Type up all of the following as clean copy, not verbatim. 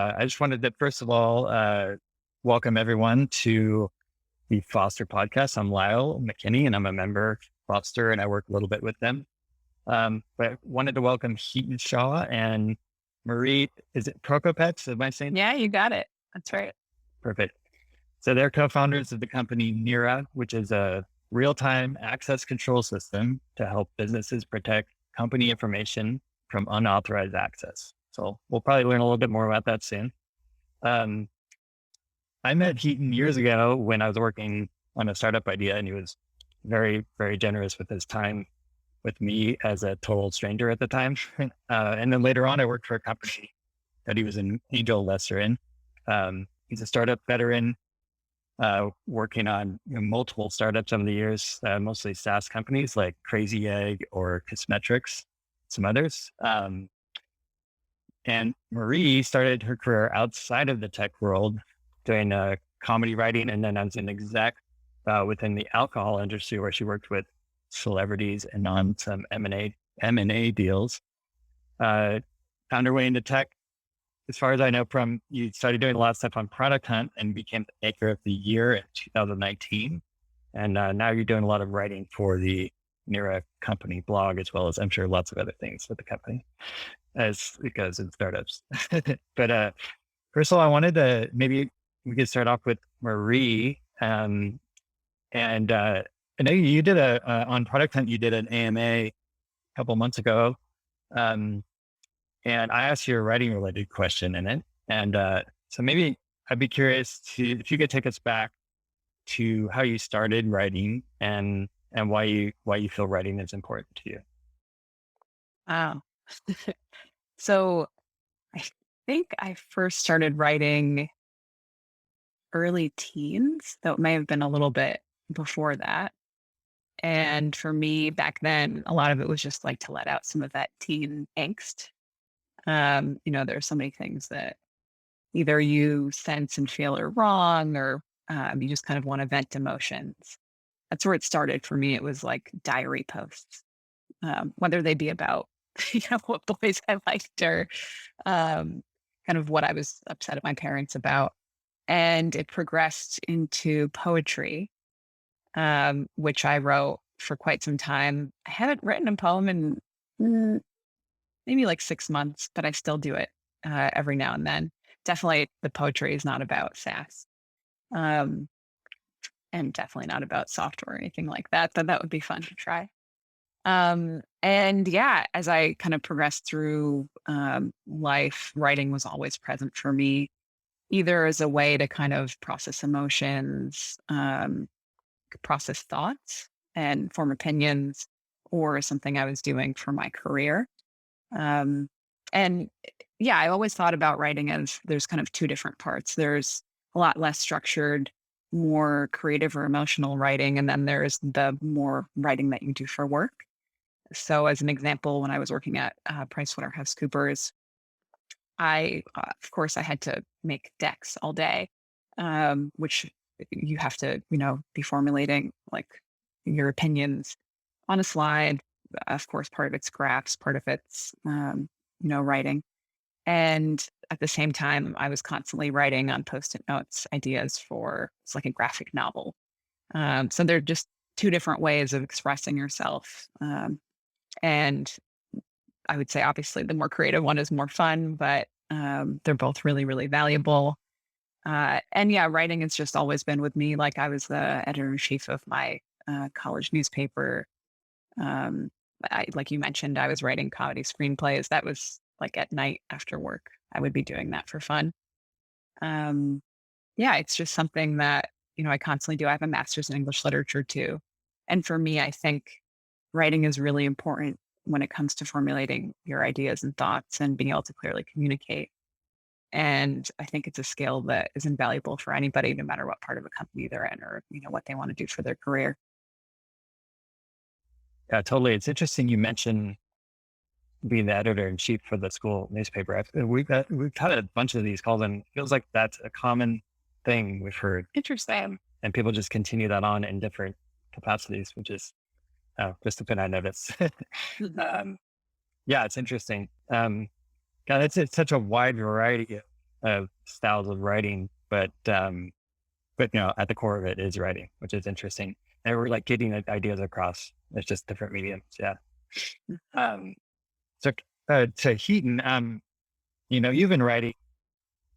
I just wanted to, first of all, welcome everyone to the Foster podcast. I'm Lyle McKeany, and I'm a member of Foster, and I work a little bit with them. But wanted to welcome Hiten Shah and Marie. Is it Prokopets? Am I saying Yeah, you got it. That's right. perfect? So they're co-founders of the company Nira, which is a real-time access control system to help businesses protect company information from unauthorized access. So we'll probably learn a little bit more about that soon. Um, I met Heaton years ago when I was working on a startup idea, and he was very, very generous with his time with me as a total stranger at the time. And then later on, I worked for a company that he was an angel investor in. He's a startup veteran, working on multiple startups over the years, mostly SaaS companies like Crazy Egg or Cosmetrics, some others. And Marie started her career outside of the tech world doing comedy writing. And then as an exec within the alcohol industry where she worked with celebrities and on some M&A deals, found her way into tech. As far as I know, from you started doing a lot of stuff on Product Hunt and became the Maker of the Year in 2019. And now you're doing a lot of writing for the Nira company blog, as well as I'm sure lots of other things with the company as it goes in startups. But first of all, I wanted to maybe we could start off with Marie. And I know you did on Product Hunt, you did an AMA a couple months ago. And I asked you a writing related question in it. And so maybe I'd be curious if you could take us back to how you started writing and why you feel writing is important to you. Wow. So I think I first started writing early teens, though it may have been a little bit before that. And for me back then, a lot of it was just like to let out some of that teen angst. There's so many things that either you sense and feel are wrong or you just kind of want to vent emotions. That's where it started for me. It was like diary posts, whether they be about what boys I liked or um, kind of what I was upset at my parents about. And it progressed into poetry, which I wrote for quite some time. I haven't written a poem in mm, maybe like 6 months, but I still do it every now and then. Definitely, the poetry is not about sass, um, and definitely not about software or anything like that. But that would be fun to try. And yeah, as I kind of progressed through life, writing was always present for me, either as a way to kind of process emotions, process thoughts, and form opinions, or something I was doing for my career. Um, and yeah, I always thought about writing as there's kind of two different parts. There's a lot less structured, more creative or emotional writing, and then there's the more writing that you do for work. So, as an example, when I was working at PricewaterhouseCoopers, of course, I had to make decks all day, which you have to, be formulating like your opinions on a slide. Of course, part of it's graphs, part of it's, writing. And at the same time, I was constantly writing on post-it notes ideas for it's like a graphic novel. So they're just two different ways of expressing yourself. And I would say, obviously, the more creative one is more fun, but they're both really, really valuable. And yeah, writing has just always been with me. Like I was the editor in chief of my college newspaper. Like you mentioned, I was writing comedy screenplays. That was like at night after work. I would be doing that for fun. Um, yeah, it's just something that, I constantly do. I have a master's in English literature too. And for me, I think writing is really important when it comes to formulating your ideas and thoughts and being able to clearly communicate. And I think it's a skill that is invaluable for anybody, no matter what part of a company they're in or, what they want to do for their career. Yeah, totally. It's interesting you mentioned being the editor in chief for the school newspaper. We've had a bunch of these calls, and it feels like that's a common thing we've heard, Interesting. and people just continue that on in different capacities, which is just a thing I noticed. Mhm. Yeah, it's interesting. God, it's such a wide variety styles of writing, but at the core of it is writing, which is interesting. And we're like getting ideas across. It's just different mediums. Yeah. Um, so, to Heaton, you've been writing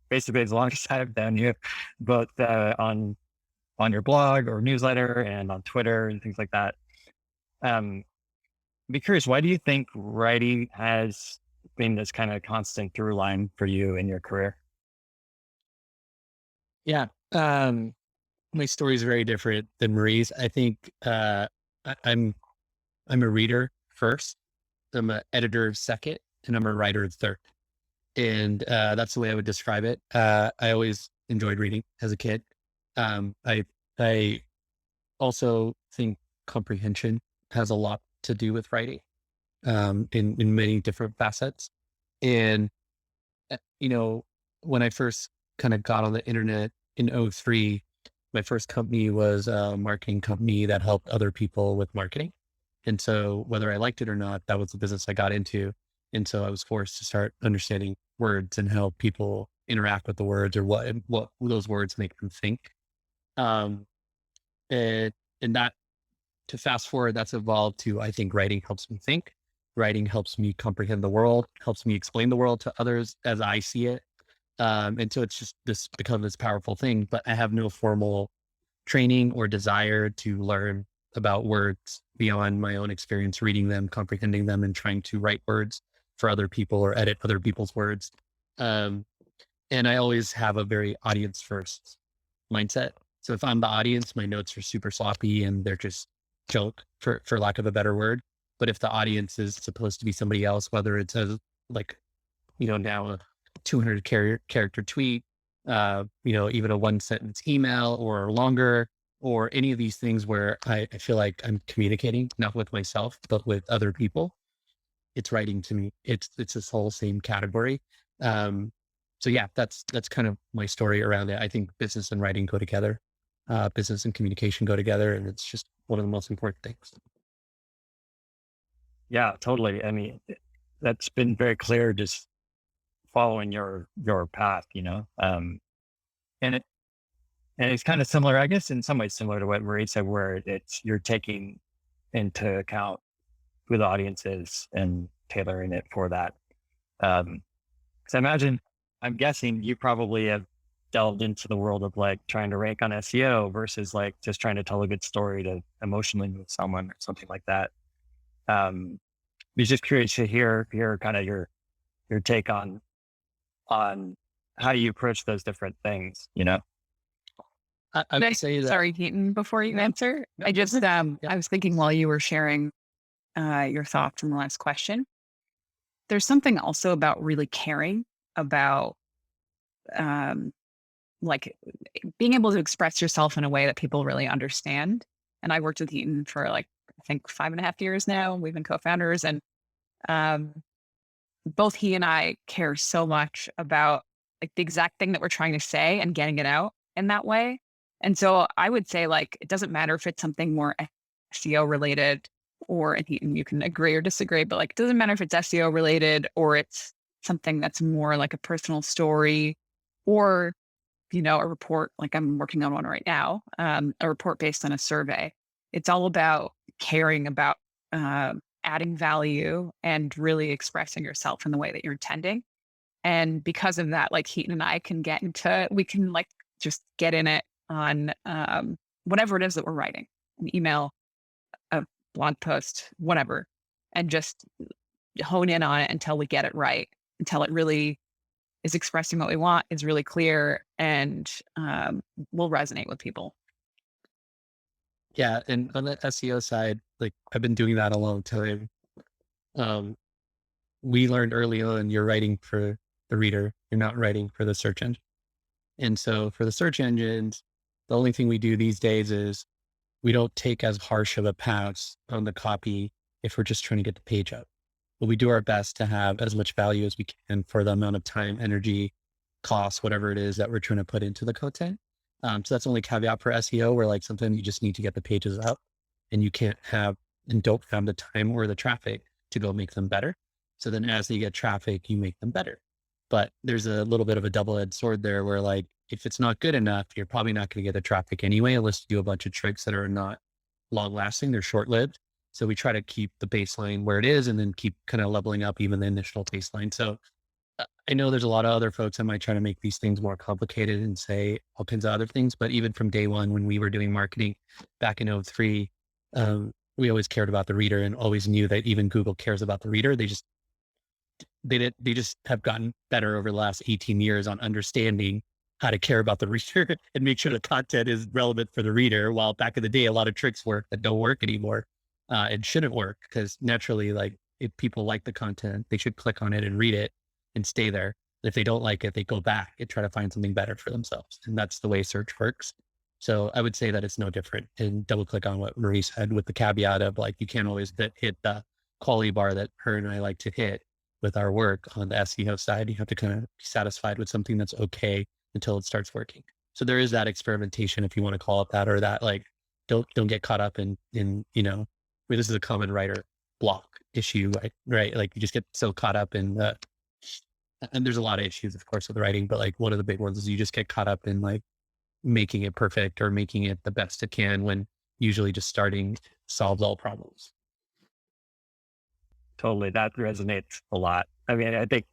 basically as long as I've known you, both on your blog or newsletter and on Twitter and things like that. Um, be curious, why do you think writing has been this kind of constant through line for you in your career? Yeah. My story is very different than Marie's. I think I, I'm I'm a reader first. I'm an editor second, and I'm a writer third. And that's the way I would describe it. I always enjoyed reading as a kid. I also think comprehension has a lot to do with writing in many different facets. And you know, when I first kind of got on the internet in '03, my first company was a marketing company that helped other people with marketing. And so whether I liked it or not, that was the business I got into. And so I was forced to start understanding words and how people interact with the words, or what those words make them think. Um, and, and that, to fast forward, that's evolved to, I think writing helps me think. Writing helps me comprehend the world, helps me explain the world to others as I see it. And so it's just this become this powerful thing, but I have no formal training or desire to learn about words beyond my own experience reading them, comprehending them, and trying to write words for other people or edit other people's words. Um, and I always have a very audience first mindset. So if I'm the audience, my notes are super sloppy and they're just joke, for lack of a better word. But if the audience is supposed to be somebody else, whether it's a, like, now a 200 character tweet, even a one sentence email or longer, or any of these things where I feel like I'm communicating, not with myself, but with other people, it's writing to me. It's this whole same category. Um, so yeah, that's kind of my story around it. I think business and writing go together. Business and communication go together, and it's just one of the most important things. Yeah, totally. I mean, that's been very clear just following your path, and it's kind of similar, I guess, in some ways similar to what Marie said, where it's you're taking into account who the audience is and tailoring it for that. Because I'm guessing you probably have delved into the world of like trying to rank on SEO versus like just trying to tell a good story to emotionally move someone or something like that. Um, was just curious to hear kind of your take on how you approach those different things. I would say that. Sorry, Keaton, before you answer, Yeah, I just, yeah. I was thinking while you were sharing your thoughts on the last question, there's something also about really caring about, um, like being able to express yourself in a way that people really understand. And I worked with Heaton for like, I think 5.5 years now. We've been co-founders, and um, both he and I care so much about like the exact thing that we're trying to say and getting it out in that way. And so I would say like it doesn't matter if it's something more SEO related, or and you can agree or disagree, but like it doesn't matter if it's SEO related or it's something that's more like a personal story, or a report like I'm working on one right now, a report based on a survey. It's all about caring about adding value and really expressing yourself in the way that you're intending. And because of that, like Heaton and I we can like just get in it on whatever it is that we're writing, an email, a blog post, whatever, and just hone in on it until we get it right, until it really is expressing what we want, is really clear, and will resonate with people. Yeah, and on the SEO side, like I've been doing that a long time. Um, we learned early on, you're writing for the reader, you're not writing for the search engine. And so for the search engines, the only thing we do these days is we don't take as harsh of a pass on the copy if we're just trying to get the page up. But we do our best to have as much value as we can for the amount of time, energy, cost, whatever it is that we're trying to put into the content. So that's the only caveat for SEO, where like sometimes you just need to get the pages up and you can't have and don't have the time or the traffic to go make them better. So then as you get traffic, you make them better. But there's a little bit of a double-edged sword there where like, if it's not good enough, you're probably not going to get the traffic anyway, unless you do a bunch of tricks that are not long lasting, they're short lived. So we try to keep the baseline where it is and then keep kind of leveling up even the initial baseline. So I know there's a lot of other folks that might try to make these things more complicated and say all kinds of other things, but even from day one, when we were doing marketing back in '03, we always cared about the reader and always knew that even Google cares about the reader. They just have gotten better over the last 18 years on understanding how to care about the reader and make sure the content is relevant for the reader. While back in the day, a lot of tricks work that don't work anymore, and shouldn't work, because naturally, like, if people like the content, they should click on it and read it and stay there. If they don't like it, they go back and try to find something better for themselves. And that's the way search works. So I would say that it's no different, and double click on what Marie said with the caveat of like, you can't always hit the quality bar that her and I like to hit with our work on the SEO side. You have to kind of be satisfied with something that's okay until it starts working. So there is that experimentation, if you want to call it that, or that like, don't get caught up in, this is a common writer block issue, right? Like you just get so caught up in and there's a lot of issues, of course, with writing, but like one of the big ones is you just get caught up in like making it perfect or making it the best it can, when usually just starting solves all problems. Totally. That resonates a lot. I mean, I think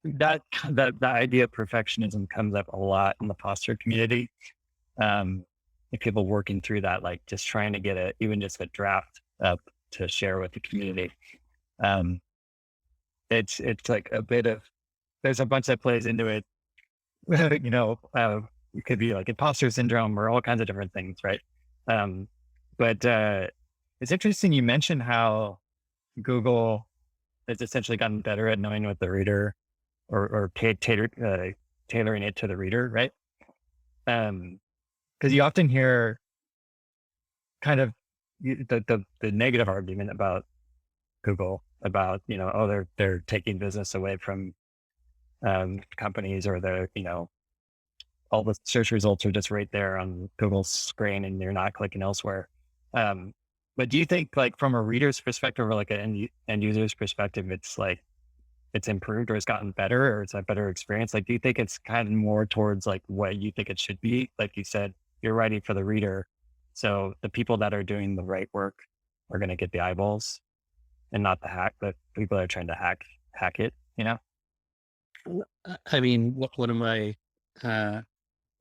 that the idea of perfectionism comes up a lot in the foster community. And people working through that, like just trying to get even just a draft up to share with the community. It's like a bit of, there's a bunch that plays into it. It could be like imposter syndrome or all kinds of different things, right? But it's interesting you mentioned how Google has essentially gotten better at knowing what the reader or tailoring it to the reader, right? Because you often hear kind of the negative argument about Google about, they're taking business away from companies, or all the search results are just right there on Google's screen and you're not clicking elsewhere. But do you think, like, from a reader's perspective or like an end user's perspective, it's improved or it's gotten better or it's a better experience? Like, do you think it's kind of more towards like what you think it should be? Like you said, you're writing for the reader. So the people that are doing the right work are going to get the eyeballs and not the people that are trying to hack it, I mean, one of my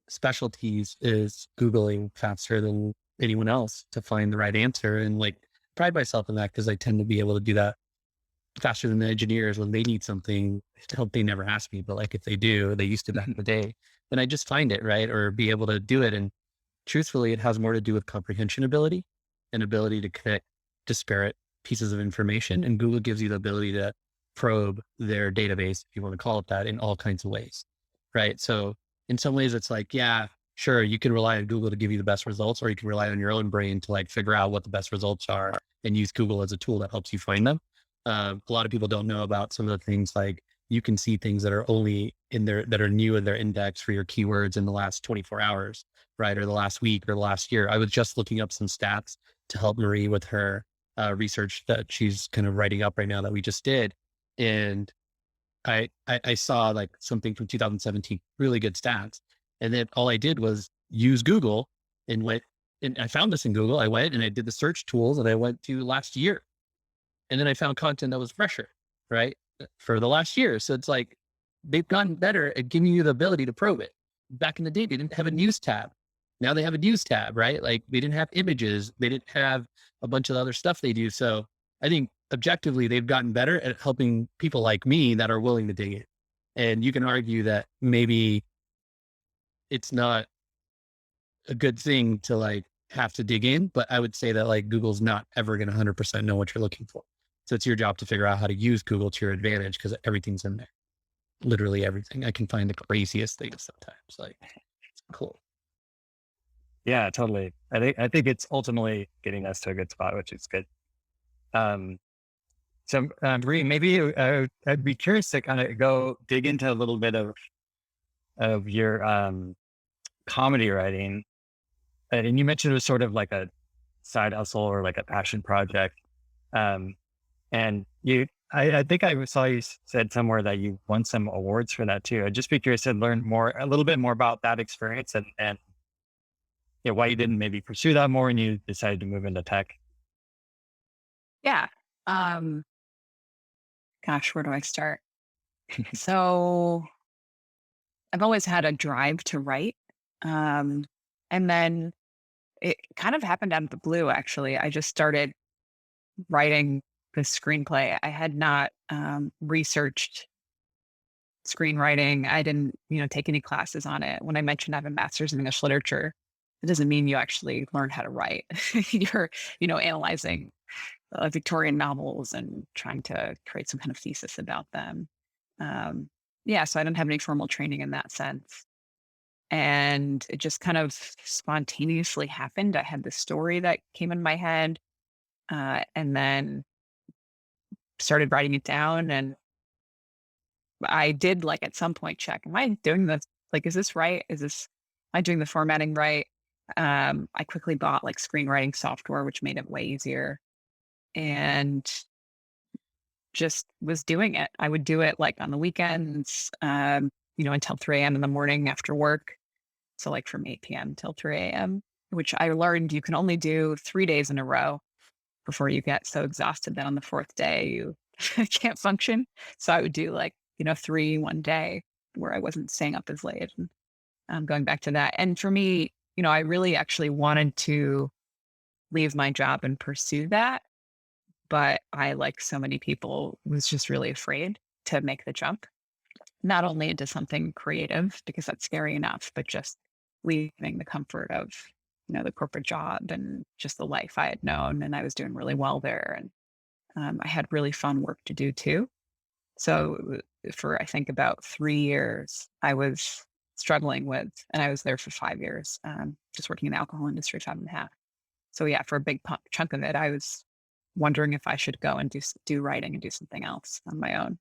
specialties is Googling faster than anyone else to find the right answer, and like pride myself in that because I tend to be able to do that faster than the engineers when they need something. I hope they never ask me, but like if they do, they used to back in the day, then I just find it, right? Or be able to do it. And truthfully, it has more to do with comprehension ability and ability to connect disparate pieces of information. And Google gives you the ability to probe their database, if you want to call it that, in all kinds of ways, right? So in some ways it's like, yeah, sure, you can rely on Google to give you the best results, or you can rely on your own brain to like figure out what the best results are and use Google as a tool that helps you find them. A lot of people don't know about some of the things, like you can see things that are only that are new in their index for your keywords in the last 24 hours, right? Or the last week or the last year. I was just looking up some stats to help Marie with her research that she's kind of writing up right now that we just did. And I saw like something from 2017, really good stats. And then all I did was use Google and I found this in Google. I went and I did the search tools and I went to last year. And then I found content that was fresher, right? For the last year. So it's like, they've gotten better at giving you the ability to probe it. Back in the day, they didn't have a news tab. Now they have a news tab, right? Like they didn't have images. They didn't have a bunch of other stuff they do. So I think objectively, they've gotten better at helping people like me that are willing to dig in. And you can argue that maybe it's not a good thing to like have to dig in, but I would say that like Google's not ever going to 100% know what you're looking for. So it's your job to figure out how to use Google to your advantage, because everything's in there. Literally everything. I can find the craziest things sometimes. Like, it's cool. Yeah, totally. I think it's ultimately getting us to a good spot, which is good. So, Bree, maybe I'd be curious to kind of go dig into a little bit of your comedy writing. And you mentioned it was sort of like a side hustle or like a passion project. And I think I saw you said somewhere that you won some awards for that too. I'd just be curious to learn a little bit more about that experience and yeah, why you didn't maybe pursue that more and you decided to move into tech. Yeah. Um, Gosh, where do I start? So I've always had a drive to write. Um, and then it kind of happened out of the blue, actually. I just started writing the screenplay. I had not researched screenwriting. I didn't, take any classes on it. When I mentioned I have a master's in English literature, it doesn't mean you actually learn how to write. You're, analyzing Victorian novels and trying to create some kind of thesis about them. Um, yeah, so I didn't have any formal training in that sense. And it just kind of spontaneously happened. I had this story that came in my head, and then started writing it down. And I did like at some point check, am I doing this? Like, is this right? Am I doing the formatting right? I quickly bought like screenwriting software, which made it way easier. And just was doing it. I would do it like on the weekends, until 3 a.m. in the morning after work. So like from 8 p.m. till 3 a.m., which I learned you can only do 3 days in a row before you get so exhausted that on the fourth day you can't function. So I would do like, three one day where I wasn't staying up as late and going back to that. And for me, I really actually wanted to leave my job and pursue that. But I, like so many people, was just really afraid to make the jump, not only into something creative, because that's scary enough, but just leaving the comfort of, the corporate job and just the life I had known. And I was doing really well there. And I had really fun work to do too. So for, I think, about 3 years, I was struggling with, and I was there for 5 years, just working in the alcohol industry, 5.5. So yeah, for a big chunk of it, I was wondering if I should go and do writing and do something else on my own.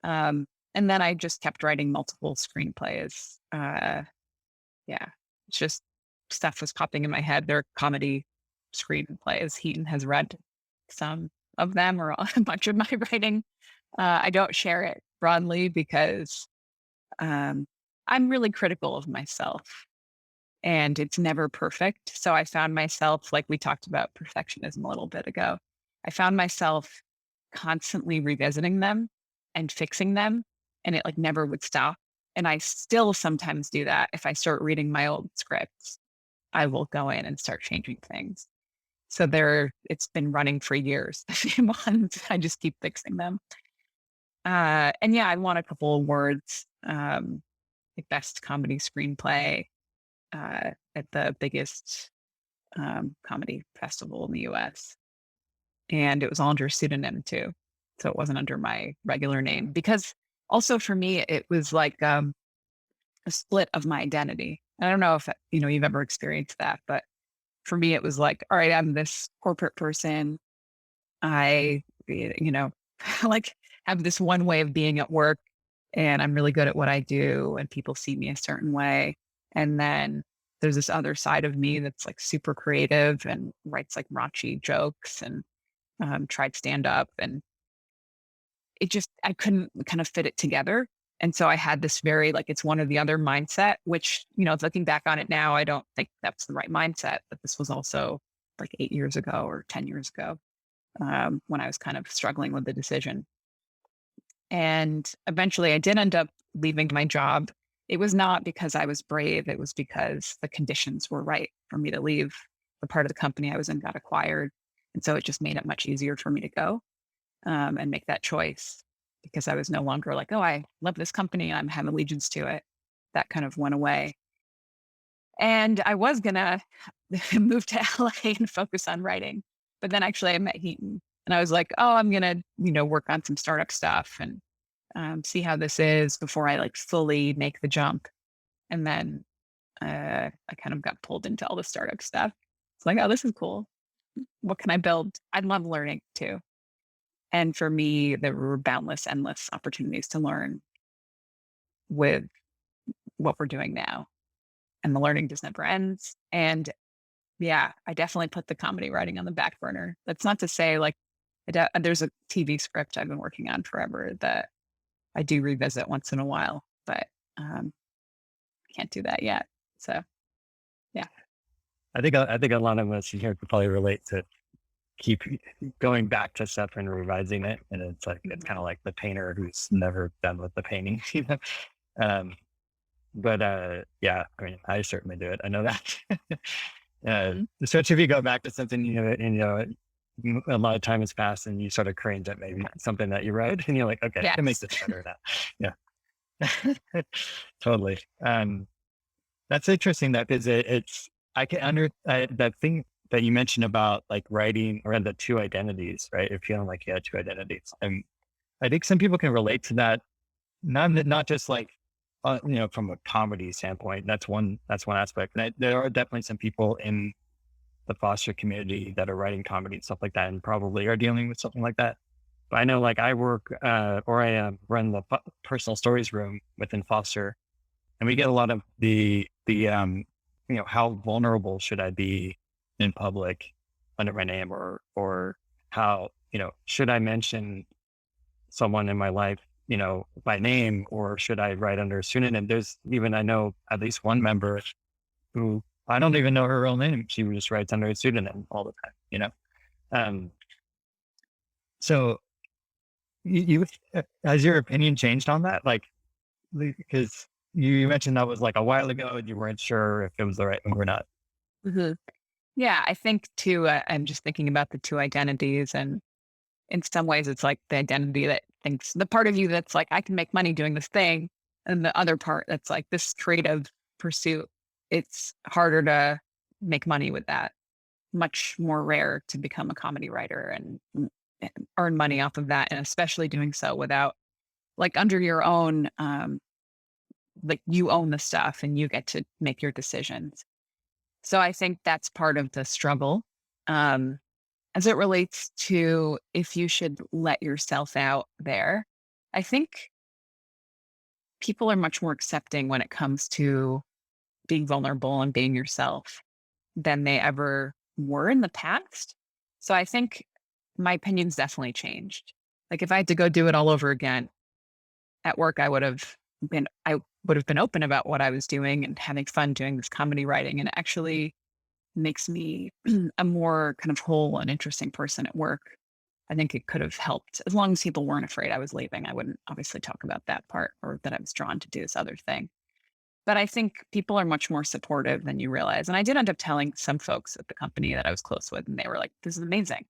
Um, and then I just kept writing multiple screenplays. Yeah, it's just stuff was popping in my head. They're comedy screenplays. Heaton has read some of them or a bunch of my writing. I don't share it broadly because um, I'm really critical of myself and it's never perfect. So I found myself, like we talked about perfectionism a little bit ago, I found myself constantly revisiting them and fixing them, and it like never would stop. And I still sometimes do that. If I start reading my old scripts, I will go in and start changing things. So it's been running for years. A few months, I just keep fixing them. And yeah, I won a couple awards, like best comedy screenplay at the biggest comedy festival in the US. And it was all under a pseudonym too. So it wasn't under my regular name because also for me, it was like a split of my identity. I don't know if, you've ever experienced that, but for me, it was like, all right, I'm this corporate person. I, like have this one way of being at work and I'm really good at what I do and people see me a certain way. And then there's this other side of me that's like super creative and writes like raunchy jokes and tried stand up and I couldn't kind of fit it together. And so I had this very like it's one or the other mindset, which, looking back on it now, I don't think that's the right mindset. But this was also like 8 years ago or 10 years ago when I was kind of struggling with the decision. And eventually I did end up leaving my job. It was not because I was brave. It was because the conditions were right for me to leave. The part of the company I was in got acquired. And so it just made it much easier for me to go and make that choice because I was no longer like, oh, I love this company. I'm have allegiance to it. That kind of went away. And I was going to move to LA and focus on writing. But then actually I met Heaton and I was like, oh, I'm going to, work on some startup stuff and see how this is before I like fully make the jump. And then I kind of got pulled into all the startup stuff. It's like, oh, this is cool. What can I build? I love learning too. And for me, there were boundless, endless opportunities to learn with what we're doing now. And the learning just never ends. And yeah, I definitely put the comedy writing on the back burner. That's not to say like There's a TV script I've been working on forever that I do revisit once in a while, but can't do that yet. So yeah. I think a lot of us here could probably relate to keep going back to stuff and revising it. And it's like, it's kind of like the painter who's never done with the painting, you know? Um, but yeah, I mean, I certainly do it. I know that. Mhm. Especially if you go back to something, a lot of time has passed and you sort of cringe at maybe something that you wrote and you're like, okay, I can make Yes. this better now. Yeah, totally. That's interesting that because I can that thing that you mentioned about like writing or the two identities, right? If feeling like you had two identities. And I think some people can relate to that. Not just like, from a comedy standpoint, that's one aspect. And there are definitely some people in the foster community that are writing comedy and stuff like that, and probably are dealing with something like that. But I know, like I work, or I run the personal stories room within foster, and we get a lot of how vulnerable should I be in public under my name, or how, should I mention someone in my life, by name, or should I write under a pseudonym? There's even, I know at least one member who I don't even know her real name. She just writes under a pseudonym all the time. Um, so has your opinion changed on that? Like, because you mentioned that was like a while ago and you weren't sure if it was the right move or not. Mhm. Yeah, I think too, I'm just thinking about the two identities. And in some ways, it's like the identity that thinks the part of you that's like, I can make money doing this thing. And the other part that's like this creative pursuit. It's harder to make money with that. Much more rare to become a comedy writer and earn money off of that. And especially doing so without like under your own, like you own the stuff and you get to make your decisions. So I think that's part of the struggle. Um, as it relates to if you should let yourself out there, I think people are much more accepting when it comes to being vulnerable and being yourself than they ever were in the past. So I think my opinion's definitely changed. Like if I had to go do it all over again at work, I would have been open about what I was doing and having fun doing this comedy writing. And it actually makes me a more kind of whole and interesting person at work. I think it could have helped as long as people weren't afraid I was leaving. I wouldn't obviously talk about that part or that I was drawn to do this other thing. But I think people are much more supportive than you realize. And I did end up telling some folks at the company that I was close with, and they were like, this is amazing.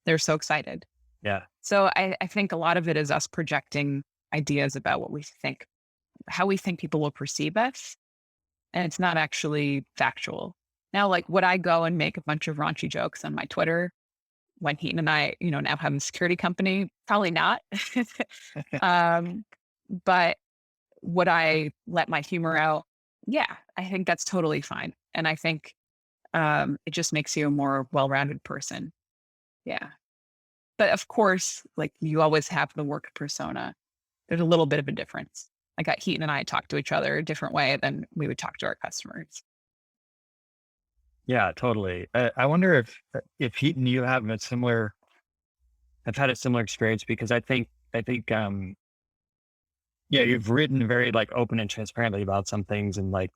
They're so excited. Yeah. So I think a lot of it is us projecting ideas about what we think, how we think people will perceive us. And it's not actually factual. Now, like, would I go and make a bunch of raunchy jokes on my Twitter when Heaton and I, now have a security company? Probably not. um, but would I let my humor out? Yeah, I think that's totally fine. And I think it just makes you a more well-rounded person. Yeah. But of course, like you always have the work persona. There's a little bit of a difference. Like Heaton and I talk to each other a different way than we would talk to our customers. Yeah, totally. I wonder if Heaton, you have had a similar experience, because I think, yeah, you've written very like open and transparently about some things and like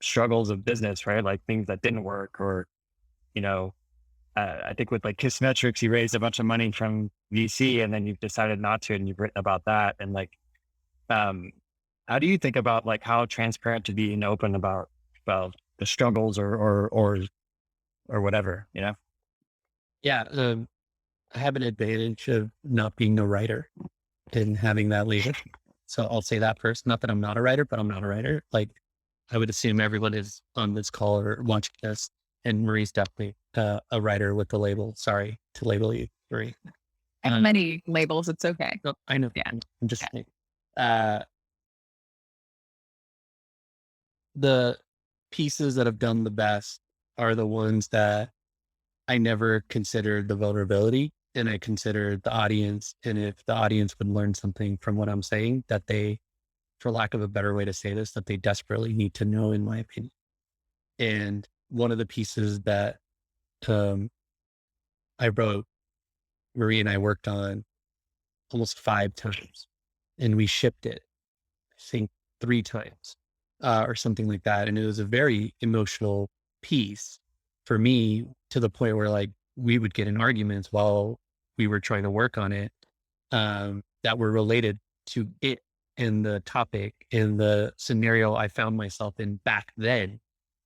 struggles of business, right? Like things that didn't work, or, you know, I think with like Kissmetrics, you raised a bunch of money from VC and then you've decided not to, and you've written about that. And like, um, how do you think about like how transparent to be and open about the struggles, or whatever, you know? Yeah. I have an advantage of not being a writer and having that label. So I'll say that first. Not that I'm not a writer, but I'm not a writer. Like I would assume everyone is on this call or watching this, and Marie's definitely a writer with the label. Sorry to label you, Marie. I have many labels. It's okay. No, I know. Yeah. I'm just Yeah. saying. Uh, the pieces that have done the best are the ones that I never considered the vulnerability, and I considered the audience. And if the audience would learn something from what I'm saying, that they, for lack of a better way to say this, that they desperately need to know, in my opinion. And one of the pieces that um, I wrote Marie and I worked on almost 5 times, and we shipped it, I think 3 times, or something like that. And it was a very emotional piece for me, to the point where like we would get in arguments while we were trying to work on it, that were related to it and the topic and the scenario I found myself in back then,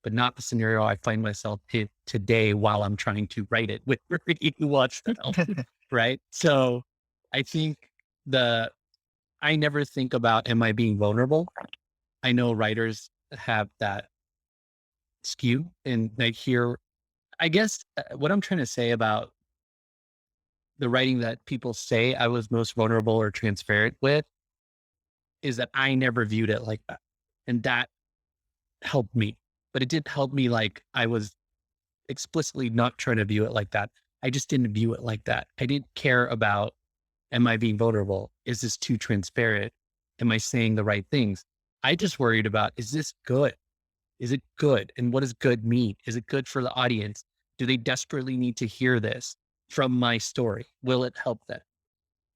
but not the scenario I find myself in today while I'm trying to write it with Marie who wants to help. Right. So I think I never think about, am I being vulnerable? I know writers have that skew, and they hear, I guess what I'm trying to say about the writing that people say I was most vulnerable or transparent with is that I never viewed it like that. And that helped me, but it didn't help me like I was explicitly not trying to view it like that. I just didn't view it like that. I didn't care about, am I being vulnerable? Is this too transparent? Am I saying the right things? I just worried about, is this good? Is it good? And what does good mean? Is it good for the audience? Do they desperately need to hear this from my story? Will it help them?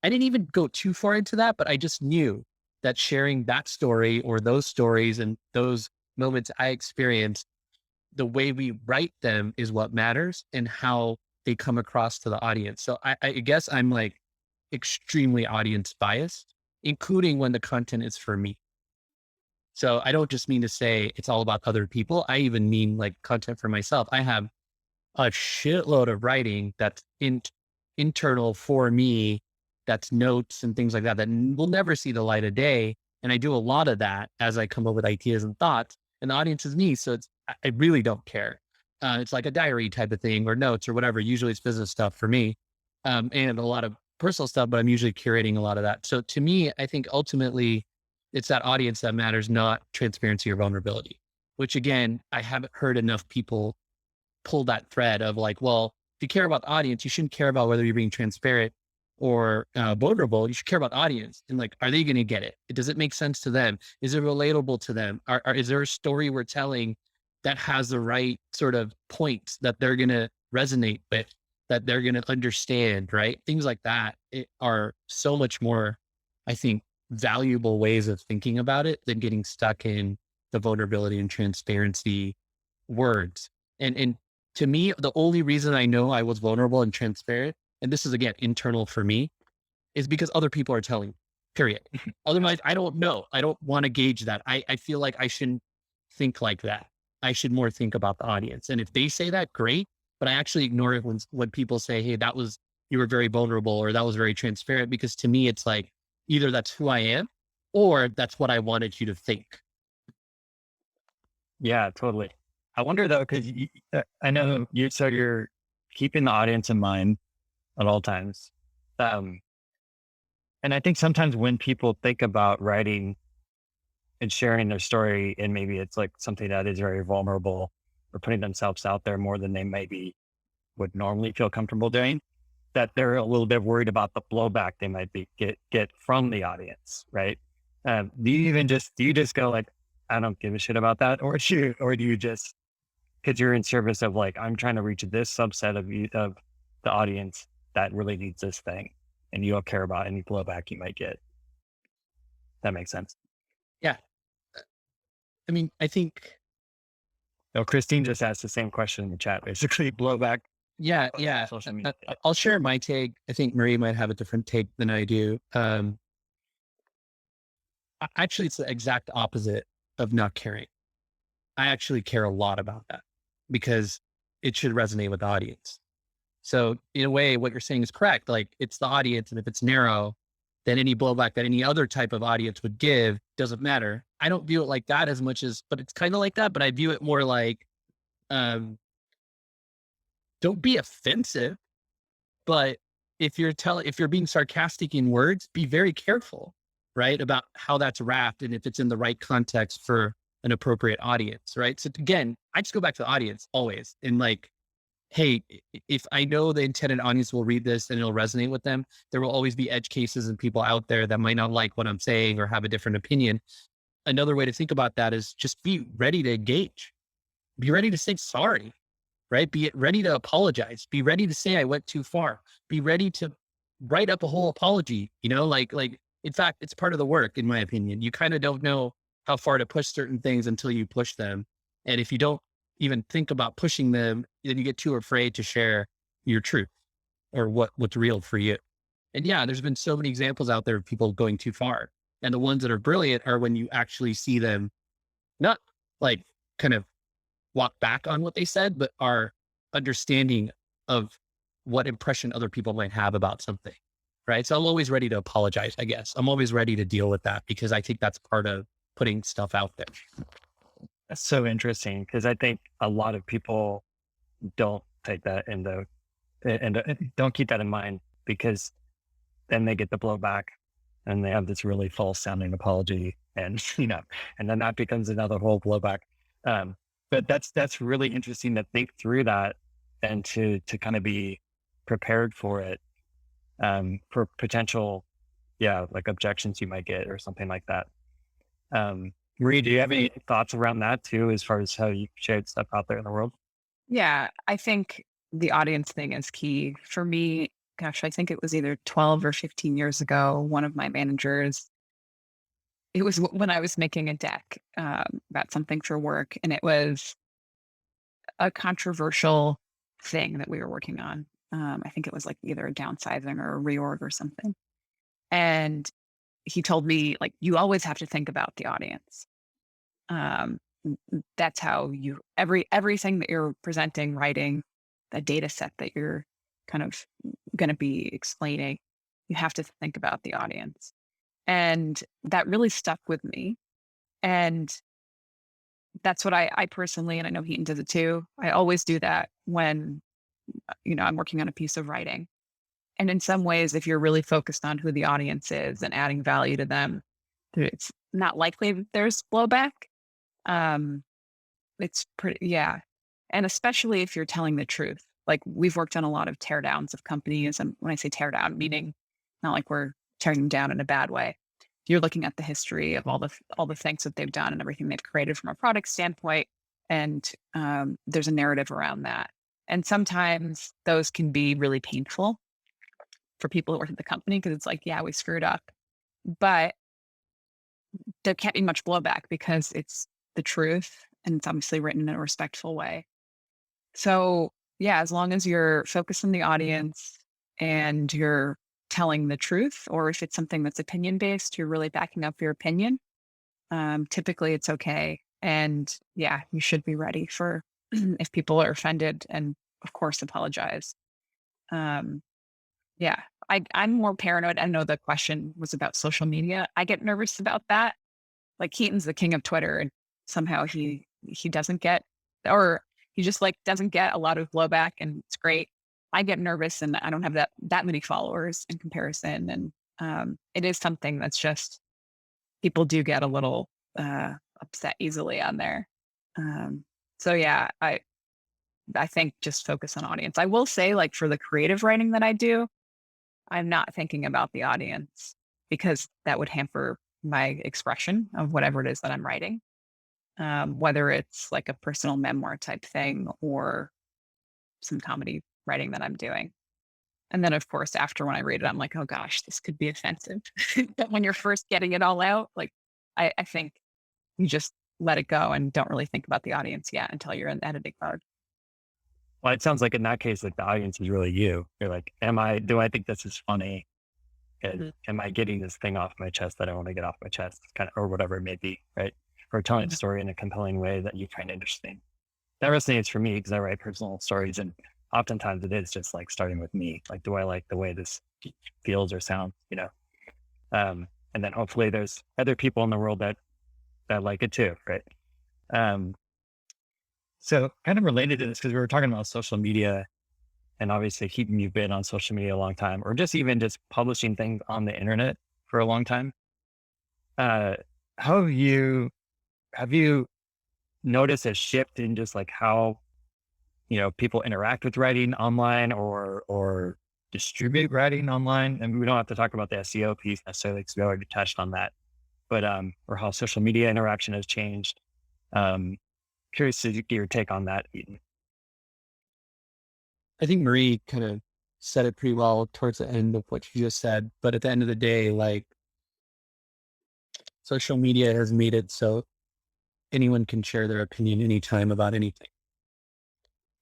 I didn't even go too far into that, but I just knew that sharing that story or those stories and those moments I experienced, the way we write them is what matters, and how they come across to the audience. So I guess I'm like extremely audience biased, including when the content is for me. So I don't just mean to say it's all about other people. I even mean like content for myself. I have a shitload of writing that's internal for me, that's notes and things like that, that will never see the light of day. And I do a lot of that as I come up with ideas and thoughts, and the audience is me. So I really don't care. It's like a diary type of thing, or notes or whatever. Usually it's business stuff for me, and a lot of personal stuff, but I'm usually curating a lot of that. So to me, I think ultimately it's that audience that matters, not transparency or vulnerability, which again, I haven't heard enough people pull that thread of like, well, if you care about the audience, you shouldn't care about whether you're being transparent or vulnerable. You should care about the audience, and like, are they going to get it? Does it make sense to them? Is it relatable to them? Is there a story we're telling that has the right sort of points that they're going to resonate with, that they're going to understand, right? Things like that are so much more, I think, valuable ways of thinking about it than getting stuck in the vulnerability and transparency words. And to me, the only reason I know I was vulnerable and transparent, and this is again internal for me, is because other people are telling me, period. Otherwise, I don't know. I don't want to gauge that. I feel like I shouldn't think like that. I should more think about the audience. And if they say that, great. But I actually ignore it when people say, hey, you were very vulnerable, or that was very transparent, because to me, it's like, either that's who I am, or that's what I wanted you to think. Yeah, totally. I wonder though, because I know so you're keeping the audience in mind at all times. And I think sometimes when people think about writing and sharing their story, and maybe it's like something that is very vulnerable, or putting themselves out there more than they maybe would normally feel comfortable doing, that they're a little bit worried about the blowback they might get from the audience, right? Do you just go like, I don't give a shit about that, or do you just, because you're in service of like, I'm trying to reach this subset of the audience that really needs this thing, and you don't care about any blowback you might get. That makes sense. Yeah. I mean, I think. No, Christine just asked the same question in the chat, basically blowback. Yeah. Social media. I'll share my take. I think Marie might have a different take than I do. Actually, it's the exact opposite of not caring. I actually care a lot about that, because it should resonate with the audience. So in a way, what you're saying is correct. Like, it's the audience, and if it's narrow, then any blowback that any other type of audience would give doesn't matter. I don't view it like that as much as, but it's kind of like that. But I view it more like, don't be offensive, but if you're being sarcastic in words, be very careful, right, about how that's wrapped, and if it's in the right context for an appropriate audience, right? So again, I just go back to the audience always, and like, hey, if I know the intended audience will read this and it'll resonate with them, there will always be edge cases and people out there that might not like what I'm saying or have a different opinion. Another way to think about that is just be ready to engage, be ready to say sorry, right? Be ready to apologize, be ready to say I went too far, be ready to write up a whole apology, in fact, it's part of the work, in my opinion. You kind of don't know how far to push certain things until you push them. And if you don't even think about pushing them, then you get too afraid to share your truth or what's real for you. And yeah, there's been so many examples out there of people going too far. And the ones that are brilliant are when you actually see them not like kind of walk back on what they said, but are understanding of what impression other people might have about something. Right. So I'm always ready to apologize, I guess. I'm always ready to deal with that because I think that's part of putting stuff out there. That's so interesting because I think a lot of people don't take that into and don't keep that in mind because then they get the blowback and they have this really false sounding apology and and then that becomes another whole blowback. But that's really interesting to think through that and to kind of be prepared for it, for potential, like objections you might get or something like that. Marie, do you have any thoughts around that too, as far as how you shared stuff out there in the world? Yeah, I think the audience thing is key. For me, gosh, I think it was either 12 or 15 years ago, one of my managers, it was when I was making a deck about something for work, and it was a controversial thing that we were working on. I think it was like either a downsizing or a reorg or something. And he told me, like, you always have to think about the audience. That's how you everything that you're presenting, writing, the data set that you're kind of going to be explaining, you have to think about the audience. And that really stuck with me. And that's what I personally, and I know Heaton does it too. I always do that when, I'm working on a piece of writing. And in some ways, if you're really focused on who the audience is and adding value to them, it's not likely that there's blowback. Um, it's pretty, yeah. And especially if you're telling the truth. Like we've worked on a lot of teardowns of companies. And when I say tear down, meaning not like we're tearing them down in a bad way. You're looking at the history of all the things that they've done and everything they've created from a product standpoint. And there's a narrative around that. And sometimes those can be really painful for people who work at the company because it's like, yeah, we screwed up. But there can't be much blowback because it's the truth and it's obviously written in a respectful way. So, yeah, as long as you're focused on the audience and you're telling the truth, or if it's something that's opinion based, you're really backing up your opinion. Typically, it's okay. And yeah, you should be ready for if people are offended and, of course, apologize. Um, yeah, I'm more paranoid. I know the question was about social media. I get nervous about that. Like Keaton's the king of Twitter, and somehow he doesn't get, or he just like doesn't get a lot of blowback, and it's great. I get nervous, and I don't have that many followers in comparison, and it is something that's just people do get a little upset easily on there. Um, so yeah, I think just focus on audience. I will say, like for the creative writing that I do, I'm not thinking about the audience because that would hamper my expression of whatever it is that I'm writing, whether it's like a personal memoir type thing or some comedy writing that I'm doing. And then, of course, after when I read it, I'm like, oh gosh, this could be offensive. But when you're first getting it all out, like, I think you just let it go and don't really think about the audience yet until you're in editing mode. Well, it sounds like in that case, like the audience is really you. You're like, do I think this is funny? Mhm. Am I getting this thing off my chest that I want to get off my chest, kind of, or whatever it may be, right? Or telling a story in a compelling way that you find interesting. That resonates for me because I write personal stories, and oftentimes it is just like starting with me. Like, do I like the way this feels or sounds? And then hopefully there's other people in the world that like it too, right? Um, so kind of related to this because we were talking about social media, and obviously keeping you've been on social media a long time, or just even just publishing things on the internet for a long time. Uh, how have you noticed a shift in just like how people interact with writing online or distribute writing online? And we don't have to talk about the SEO piece necessarily because we already touched on that, but or how social media interaction has changed. Um, Curious to get your take on that, Eden. I think Marie kind of said it pretty well towards the end of what you just said. But at the end of the day, like, social media has made it so anyone can share their opinion anytime about anything.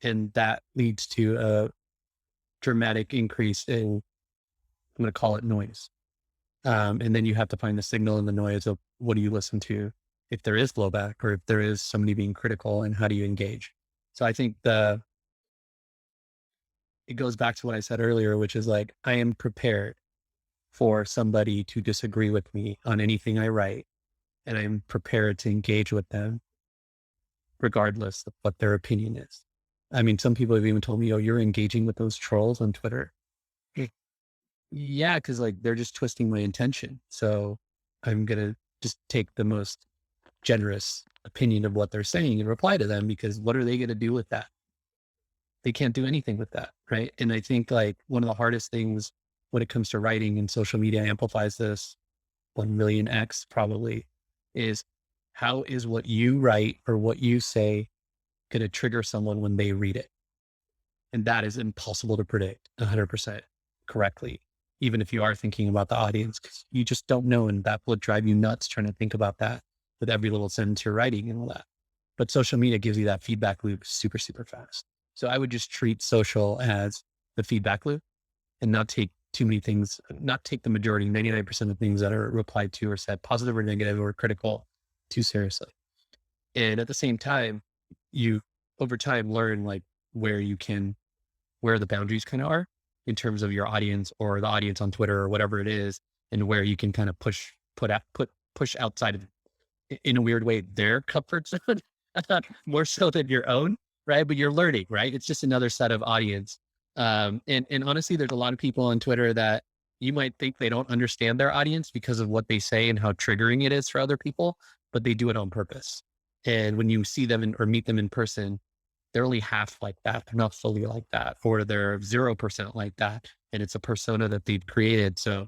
And that leads to a dramatic increase in, I'm going to call it noise. And then you have to find the signal in the noise of what do you listen to if there is blowback or if there is somebody being critical, and how do you engage? So I think it goes back to what I said earlier, which is like, I am prepared for somebody to disagree with me on anything I write. And I'm prepared to engage with them regardless of what their opinion is. I mean, some people have even told me, oh, you're engaging with those trolls on Twitter. Yeah, because like they're just twisting my intention. So I'm going to just take the most generous opinion of what they're saying and reply to them, because what are they going to do with that? They can't do anything with that. Right. And I think like one of the hardest things when it comes to writing, and social media amplifies this 1 million X probably, is how is what you write or what you say going to trigger someone when they read it? And that is impossible to predict 100% correctly, even if you are thinking about the audience, because you just don't know. And that will drive you nuts trying to think about that with every little sentence you're writing and all that. But social media gives you that feedback loop super, super fast. So I would just treat social as the feedback loop and not take too many things, not take the majority, 99% of things that are replied to or said, positive or negative or critical, too seriously. And at the same time, you over time learn like where the boundaries kind of are in terms of your audience or the audience on Twitter or whatever it is, and where you can kind of push outside of, in a weird way, their comfort zone, more so than your own, right? But you're learning, right? It's just another set of audience. And honestly, there's a lot of people on Twitter that you might think they don't understand their audience because of what they say and how triggering it is for other people, but they do it on purpose. And when you see them or meet them in person, they're only half like that. They're not fully like that, or they're 0% like that. And it's a persona that they've created. So,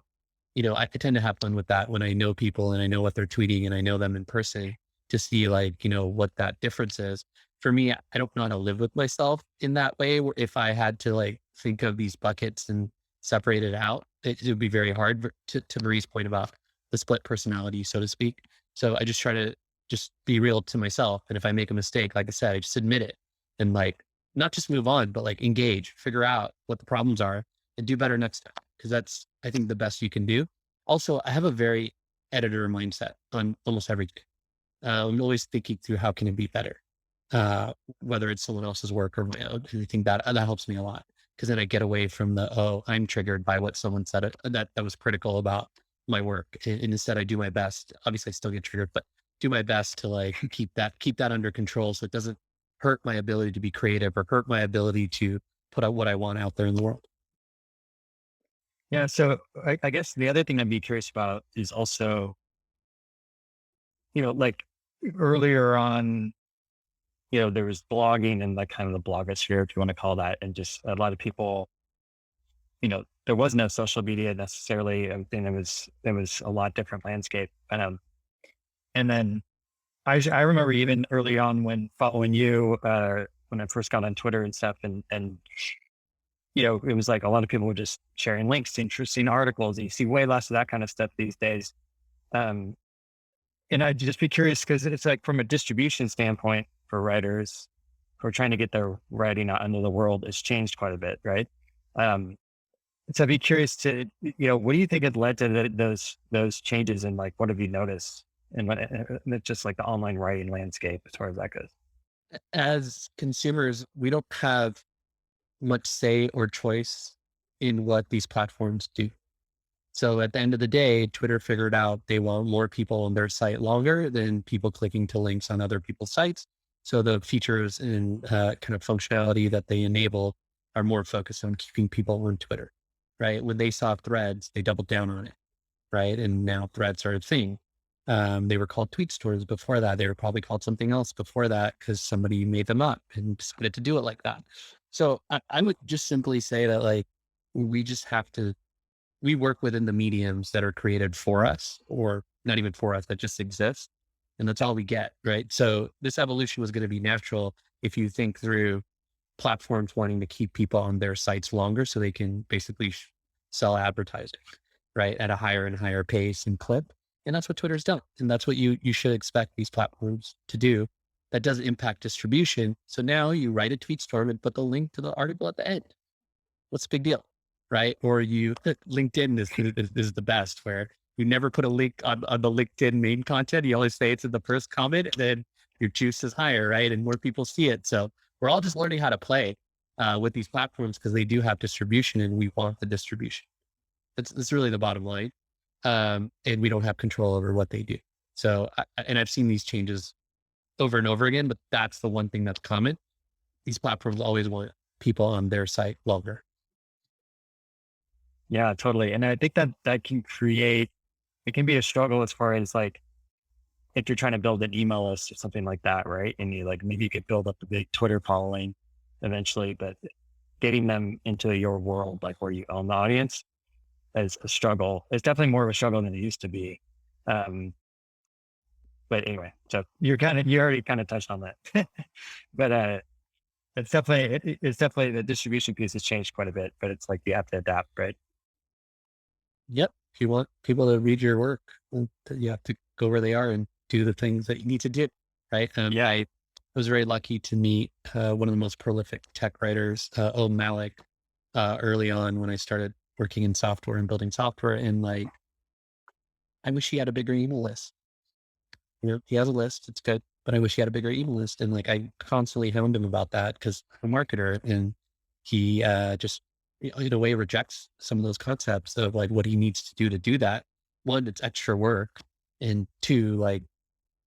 I tend to have fun with that when I know people and I know what they're tweeting and I know them in person, to see like, what that difference is. For me, I don't know how to live with myself in that way, where if I had to like think of these buckets and separate it out, it would be very hard, to Marie's point about the split personality, so to speak. So I just try to just be real to myself. And if I make a mistake, like I said, I just admit it and like, not just move on, but like engage, figure out what the problems are and do better next time. Cause that's, I think, the best you can do. Also, I have a very editor mindset on almost everything. I'm always thinking through how can it be better, whether it's someone else's work or my own. And I think that helps me a lot, because then I get away from I'm triggered by what someone said that was critical about my work. And instead I do my best. Obviously I still get triggered, but do my best to like keep that under control, so it doesn't hurt my ability to be creative or hurt my ability to put out what I want out there in the world. Yeah. So I guess the other thing I'd be curious about is also, like earlier on, there was blogging and like kind of the blogosphere, if you want to call that. And just a lot of people, there was no social media necessarily. I think there was a lot different landscape. And then I remember even early on when following you, when I first got on Twitter and stuff, and it was like a lot of people were just sharing links to interesting articles. And you see way less of that kind of stuff these days. And I'd just be curious, because it's like from a distribution standpoint for writers who are trying to get their writing out into the world, it's changed quite a bit, right? So I'd be curious to, what do you think had led to those changes, and like, what have you noticed? And it's just like the online writing landscape as far as that goes. As consumers, we don't have much say or choice in what these platforms do. So at the end of the day, Twitter figured out they want more people on their site longer than people clicking to links on other people's sites. So the features and kind of functionality that they enable are more focused on keeping people on Twitter, right? When they saw threads, they doubled down on it, right? And now threads are a thing. They were called tweet stores before that. They were probably called something else before that, because somebody made them up and decided to do it like that. So I would just simply say that like, we work within the mediums that are created for us, or not even for us, that just exist. And that's all we get, right? So this evolution was going to be natural if you think through platforms wanting to keep people on their sites longer so they can basically sell advertising, right, at a higher and higher pace and clip. And that's what Twitter's done. And that's what you should expect these platforms to do. That doesn't impact distribution. So now you write a tweet storm and put the link to the article at the end. What's the big deal? Right? Or LinkedIn is the best, where you never put a link on the LinkedIn main content. You only say it's in the first comment, and then your juice is higher, right? And more people see it. So we're all just learning how to play with these platforms because they do have distribution and we want the distribution. That's really the bottom line. And we don't have control over what they do. So, and I've seen these changes over and over again, but that's the one thing that's common. These platforms always want people on their site longer. Yeah, totally. And I think that can create, it can be a struggle as far as like, if you're trying to build an email list or something like that, right? And you like, maybe you could build up a big Twitter following eventually, but getting them into your world, like where you own the audience, is a struggle. It's definitely more of a struggle than it used to be. But anyway, so you already kind of touched on that, but it's definitely the distribution piece has changed quite a bit, but it's like you have to adapt, right? Yep. If you want people to read your work, you have to go where they are and do the things that you need to do, right? Yeah, I was very lucky to meet one of the most prolific tech writers, Malik, early on when I started working in software and building software. And like, I wish he had a bigger email list. He has a list, it's good, but I wish he had a bigger email list. And like, I constantly hound him about that because I'm a marketer, and he just in a way rejects some of those concepts of like what he needs to do that. One, it's extra work. And two, like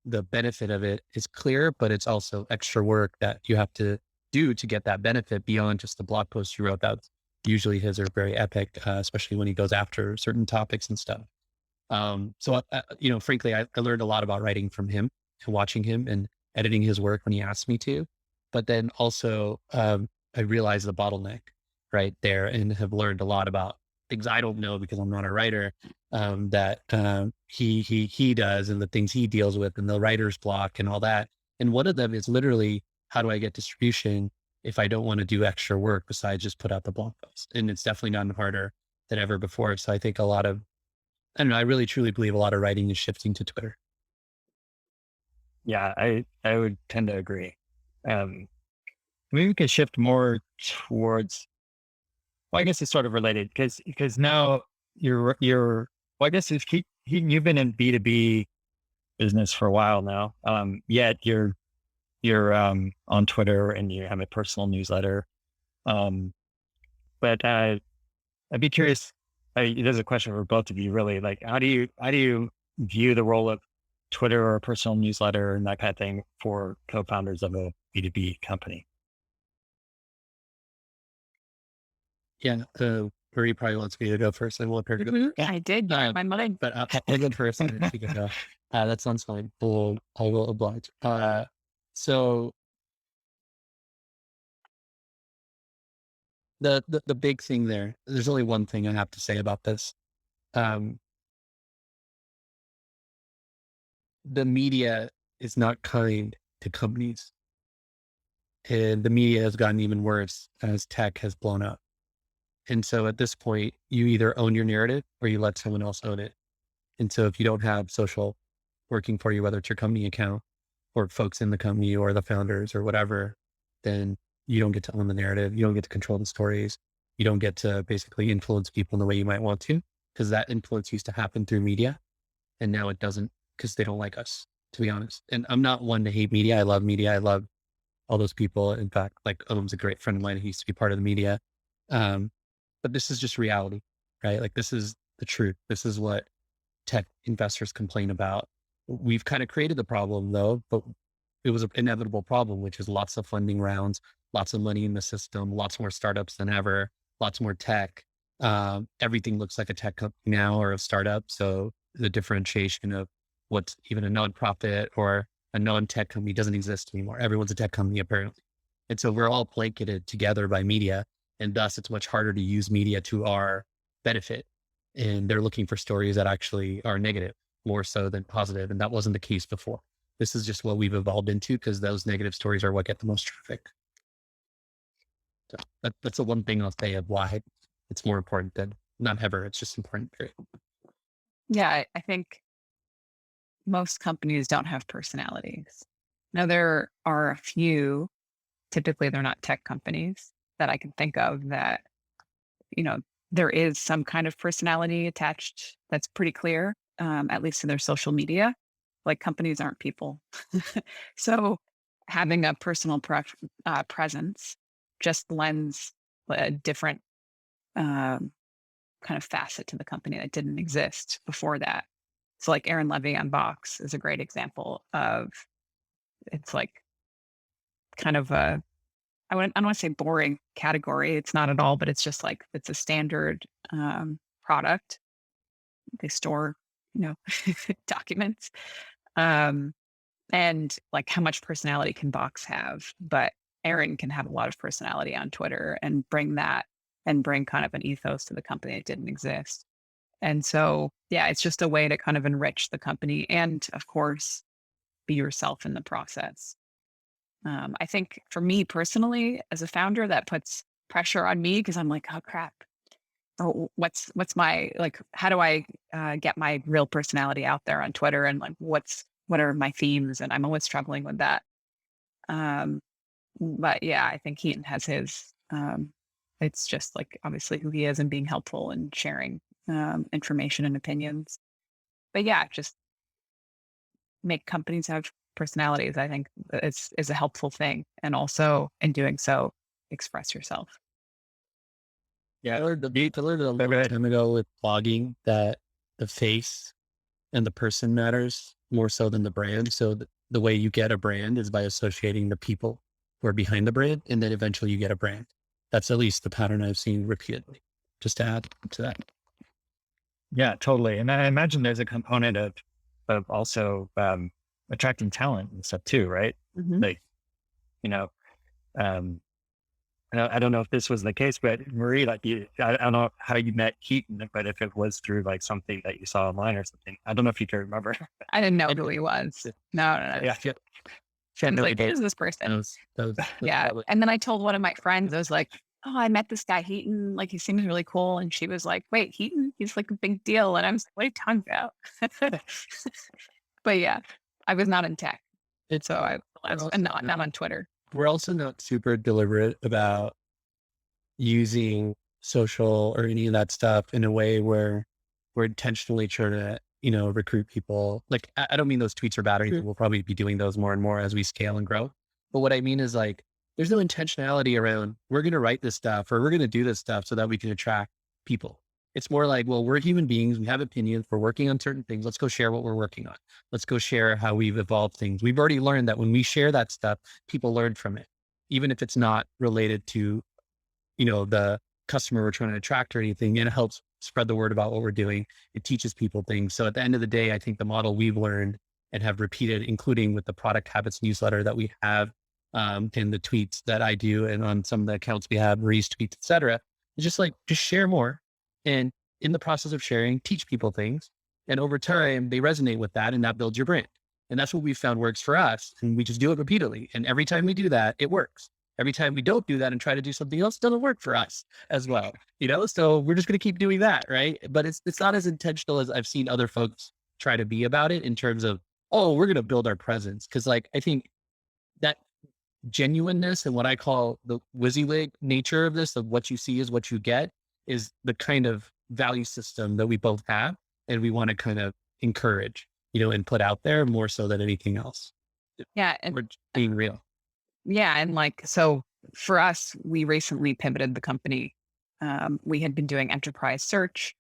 the benefit of it is clear, but it's also extra work that you have to do to get that benefit beyond just the blog post you wrote. That usually his are very epic, especially when he goes after certain topics and stuff. So, frankly, I learned a lot about writing from him and watching him and editing his work when he asked me to, but then also, I realized the bottleneck right there and have learned a lot about things I don't know because I'm not a writer, that, he does, and the things he deals with, and the writer's block and all that. And one of them is literally, how do I get distribution if I don't want to do extra work besides just put out the blog post? And it's definitely gotten harder than ever before. So I think I don't know, I really truly believe a lot of writing is shifting to Twitter. Yeah, I would tend to agree. Maybe we could shift more towards, well, I guess it's sort of related because now well, I guess if you've been in B2B business for a while now, yet you're on Twitter and you have a personal newsletter. But I'd be curious, there's a question for both of you really, like, how do you view the role of Twitter or a personal newsletter and that kind of thing for co-founders of a B2B company? Yeah. Marie probably wants me to go first. I want her to go. Yeah, I did. My mother. But I'll go first. And then she can go. That sounds fine. I will oblige. So the big thing there's only one thing I have to say about this. The media is not kind to companies, and the media has gotten even worse as tech has blown up. And so at this point, you either own your narrative or you let someone else own it. And so if you don't have social working for you, whether it's your company account or folks in the company or the founders or whatever, then you don't get to own the narrative. You don't get to control the stories. You don't get to basically influence people in the way you might want to, because that influence used to happen through media. And now it doesn't, because they don't like us, to be honest. And I'm not one to hate media. I love media. I love all those people. In fact, like Om's a great friend of mine. He used to be part of the media. But this is just reality, right? Like this is the truth. This is what tech investors complain about. We've kind of created the problem though, but it was an inevitable problem, which is lots of funding rounds, lots of money in the system, lots more startups than ever, lots more tech. Everything looks like a tech company now or a startup. So the differentiation of what's even a nonprofit or a non-tech company doesn't exist anymore. Everyone's a tech company apparently. And so we're all blanketed together by media. And thus it's much harder to use media to our benefit. And they're looking for stories that actually are negative more so than positive. And that wasn't the case before. This is just what we've evolved into because those negative stories are what get the most traffic. So that's the one thing I'll say of why it's more important than not ever. It's just important. Period. Yeah, I think most companies don't have personalities. Now, there are a few, typically they're not tech companies that I can think of that, you know, there is some kind of personality attached that's pretty clear, at least in their social media. Like companies aren't people. So having a personal presence just lends a different um, kind of facet to the company that didn't exist before that. So like Aaron Levy on Box is a great example of it's like kind of a I don't want to say boring category. It's not at all, but it's just like it's a standard product. They store, you know, documents. Um, and like how much personality can Box have? But Aaron can have a lot of personality on Twitter and bring that and bring kind of an ethos to the company that didn't exist. And so, yeah, it's just a way to kind of enrich the company and, of course, be yourself in the process. I think for me personally, as a founder, that puts pressure on me because I'm like, oh crap, or what's my like? How do I get my real personality out there on Twitter? And like, what are my themes? And I'm always struggling with that. Um, but yeah, I think Heaton has his. It's just like obviously who he is and being helpful and sharing information and opinions. But yeah, just make companies have personalities. I think is a helpful thing, and also in doing so, express yourself. Yeah, I learned a long time ago with blogging that the face and the person matters more so than the brand. So the way you get a brand is by associating the people who are behind the brand, and then eventually you get a brand. That's at least the pattern I've seen repeatedly. Just to add to that. Yeah, totally. And I imagine there's a component of also attracting talent and stuff too, right? Mhm. Like, you know, um, I don't know if this was the case, but Marie, like I don't know how you met Keaton, but if it was through like something that you saw online or something, I don't know if you can remember. I didn't know And who he was. No, no, no. Yeah. I was like, who's this person? that was Yeah. probably, And then I told one of my friends, I was like, oh, I met this guy Heaton. Like he seems really cool. And she was like, wait, Heaton? He's like a big deal. And I was like, what are you talking about? But yeah, I was not in tech. it's So we're and also not on Twitter. we're also not super deliberate about using social or any of that stuff in a way where we're intentionally trying to, recruit people. Like, I don't mean those tweets are bad or anything. We'll probably be doing those more and more as we scale and grow. But what I mean is like, there's no intentionality around, we're going to write this stuff or we're going to do this stuff so that we can attract people. It's more like, well, we're human beings. We have opinions. We're working on certain things. Let's go share what we're working on. Let's go share how we've evolved things. We've already learned that when we share that stuff, people learn from it, even if it's not related to the customer we're trying to attract or anything, and it helps spread the word about what we're doing. It teaches people things. So at the end of the day, I think the model we've learned and have repeated, including with the product habits newsletter that we have, and the tweets that I do, and on some of the accounts we have, Marie's tweets, et cetera, is just share more. And in the process of sharing, teach people things. And over time, they resonate with that and that builds your brand. And that's what we found works for us. And we just do it repeatedly. And every time we do that, it works. Every time we don't do that and try to do something else, it doesn't work for us as well. So we're just going to keep doing that. Right. But it's not as intentional as I've seen other folks try to be about it in terms of, oh, we're going to build our presence. Cause like, I think that genuineness and what I call the WYSIWYG nature of this, of what you see is what you get, is the kind of value system that we both have. And we want to kind of encourage, and put out there more so than anything else. Yeah. We're being real. Yeah. And like, so for us, we recently pivoted the company. We had been doing enterprise search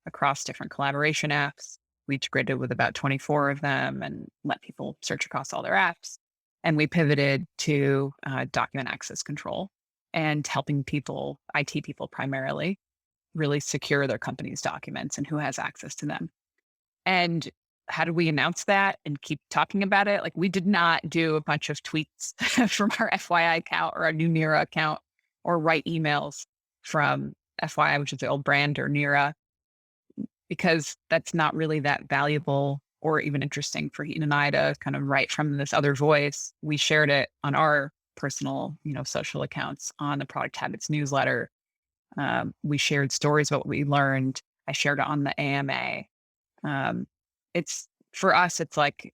across different collaboration apps. We integrated with about 24 of them and let people search across all their apps. And we pivoted to document access control and helping people, IT people primarily, really secure their company's documents and who has access to them. And how do we announce that and keep talking about it? Like we did not do a bunch of tweets from our FYI account or our new Nira account or write emails from FYI, which is the old brand, or Nira, because that's not really that valuable or even interesting for Heaton and I to kind of write from this other voice. We shared it on our personal, social accounts on the Product Habits newsletter. We shared stories about what we learned. I shared it on the AMA. Um, it's for us, it's like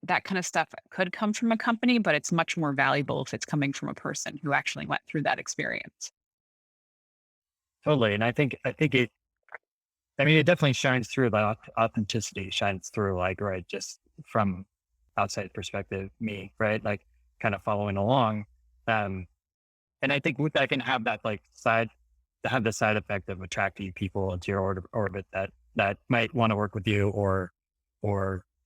that kind of stuff could come from a company, but it's much more valuable if it's coming from a person who actually went through that experience. Totally. And it definitely shines through. The authenticity shines through, like, right, just from outside perspective, me, right, like kind of following along. And I think with that can have that like have the side effect of attracting people into your orbit that might want to work with you or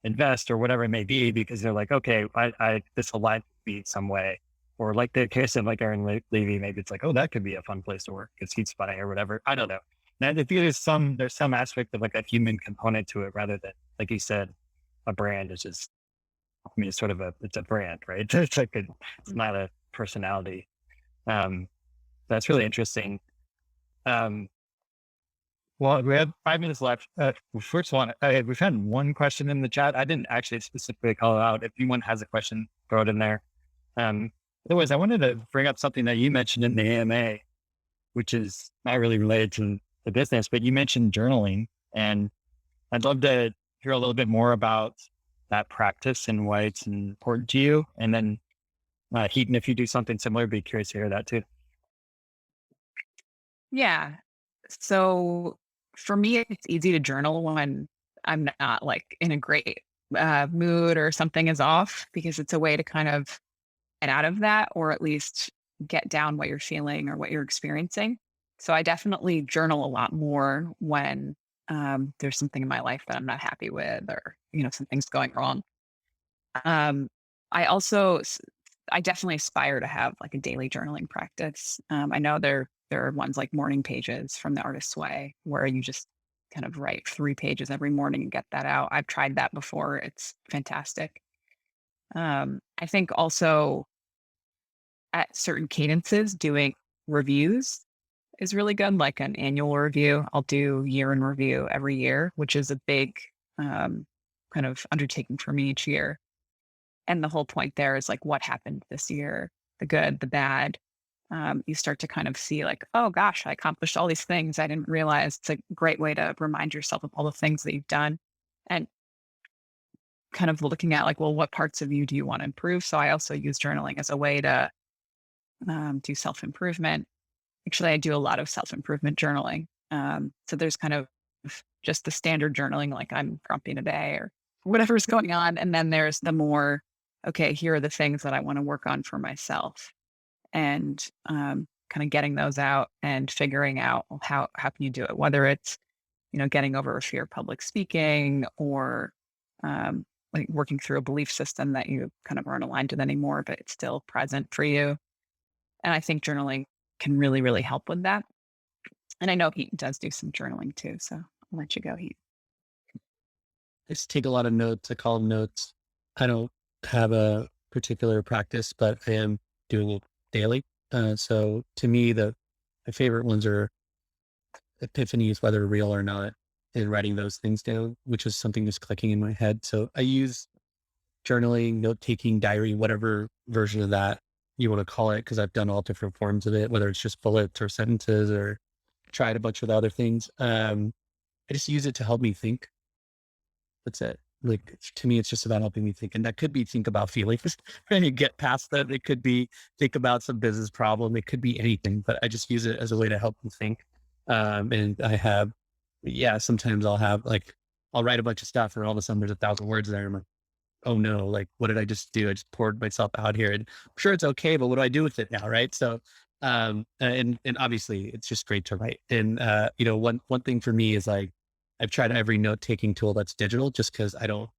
invest or whatever it may be, because they're like, okay, I this aligns with me some way. Or like the case of like Aaron Levy, maybe it's like, oh, that could be a fun place to work because he's funny or whatever. I don't know. And I think there's some aspect of like a human component to it rather than, like you said, a brand is just, it's sort of it's a brand, right? It's not a personality. That's really interesting. Um, well, we have 5 minutes left. First one, we've had one question in the chat. I didn't actually specifically call it out. If anyone has a question, throw it in there. Otherwise, I wanted to bring up something that you mentioned in the AMA, which is not really related to the business, but you mentioned journaling, and I'd love to hear a little bit more about that practice and why it's important to you. And then, Hiten, if you do something similar, be curious to hear that too. Yeah. So for me, it's easy to journal when I'm not like in a great mood or something is off, because it's a way to kind of get out of that, or at least get down what you're feeling or what you're experiencing. So I definitely journal a lot more when there's something in my life that I'm not happy with, or something's going wrong. Um, I also I definitely aspire to have like a daily journaling practice. I know there are ones like morning pages from the Artist's Way, where you just kind of write 3 pages every morning and get that out. I've tried that before. It's fantastic. I think also at certain cadences, doing reviews is really good, like an annual review. I'll do year in review every year, which is a big um, kind of undertaking for me each year. And the whole point there is like, what happened this year, the good, the bad. You start to kind of see like, oh gosh, I accomplished all these things. I didn't realize. It's a great way to remind yourself of all the things that you've done, and kind of looking at like, well, what parts of you do you want to improve? So I also use journaling as a way to do self-improvement. Actually, I do a lot of self-improvement journaling. So there's kind of just the standard journaling, like I'm grumpy today or whatever's going on. And then there's the more, okay, here are the things that I want to work on for myself. And kind of getting those out and figuring out, well, how can you do it? Whether it's, getting over a fear of public speaking, or like working through a belief system that you kind of aren't aligned with anymore, but it's still present for you. And I think journaling can really, really help with that. And I know he does do some journaling too. So I'll let you go, Heath. I just take a lot of notes. I call them notes. I don't have a particular practice, but I am doing it daily. So to me, my favorite ones are epiphanies, whether real or not, and writing those things down, which is something just clicking in my head. So I use journaling, note taking, diary, whatever version of that you want to call it, because I've done all different forms of it, whether it's just bullets or sentences, or tried a bunch of other things. I just use it to help me think. That's it. Like, to me, it's just about helping me think. And that could be think about feelings and you get past that. It could be think about some business problem. It could be anything, but I just use it as a way to help me think. And sometimes I'll write a bunch of stuff and all of a sudden there's 1,000 words there. I'm like, oh no, like, what did I just do? I just poured myself out here, and I'm sure it's okay, but what do I do with it now? Right. So, and obviously it's just great to write. And, one thing for me is like, I've tried every note taking tool that's digital, just because I don't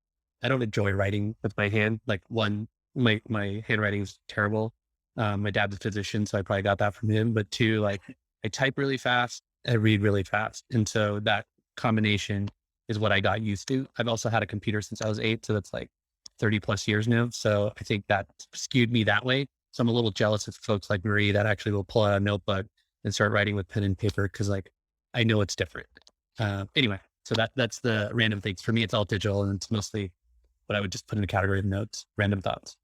enjoy writing with my hand. Like, my handwriting is terrible. My dad's a physician, so I probably got that from him, but two, like, I type really fast, I read really fast. And so that combination is what I got used to. I've also had a computer since I was 8. So that's like 30 plus years now. So I think that skewed me that way. So I'm a little jealous of folks like Marie that actually will pull out a notebook and start writing with pen and paper, because like, I know it's different. Anyway, so that's the random things. For me, it's all digital, and it's mostly what I would just put in the category of notes, random thoughts.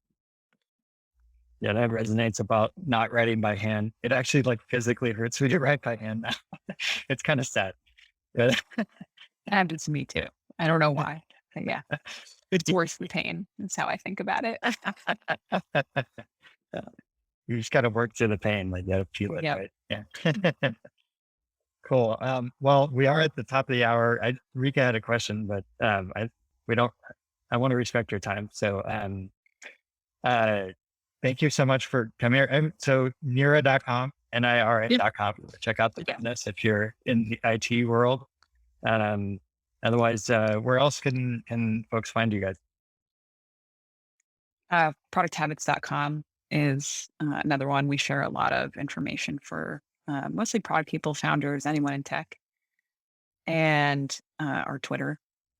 Yeah, that resonates about not writing by hand. It actually like physically hurts me to write by hand now. It's kind of sad. Yeah. That happens to me too. I don't know why. But yeah, it's worse than pain. That's how I think about it. You just got to work through the pain. Like you got to feel it, Yep. right? Yeah. Cool. Well, we are at the top of the hour. Rika had a question, but we don't. I want to respect your time. So, uh, thank you so much for coming here. So, Nira.com, Nira.com. Check out the business if you're in the IT world. Um, Otherwise, where else can folks find you guys? Producthabits.com is another one. We share a lot of information for mostly product people, founders, anyone in tech, and our Twitter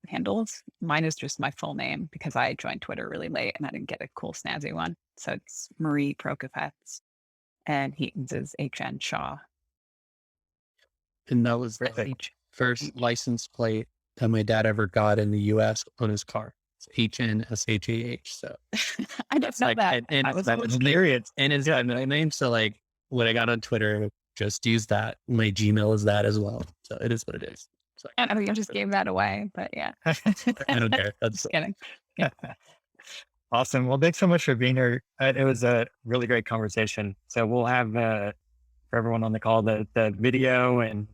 handles. Mine is just my full name because I joined Twitter really late and I didn't get a cool snazzy one. So it's Marie Prokopets, and Heaton's is Hiten Shah. And that was the first license plate that my dad ever got in the US on his car. It's HNSHAH. So I didn't know that. And I was hilarious. And it's got my name. So like when I got on Twitter, just use that. My Gmail is that as well. So it is what it is. So, I think I just gave that away, but yeah. I don't care. That's Just kidding. Awesome. Well, thanks so much for being here. It was a really great conversation. So we'll have for everyone on the call the video and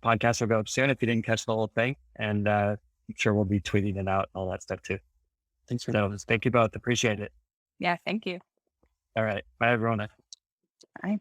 podcast will go up soon if you didn't catch the whole thing. And I'm sure we'll be tweeting it out and all that stuff too. Thanks for Thank you both. Appreciate it. Yeah, thank you. All right. Bye, everyone. Bye.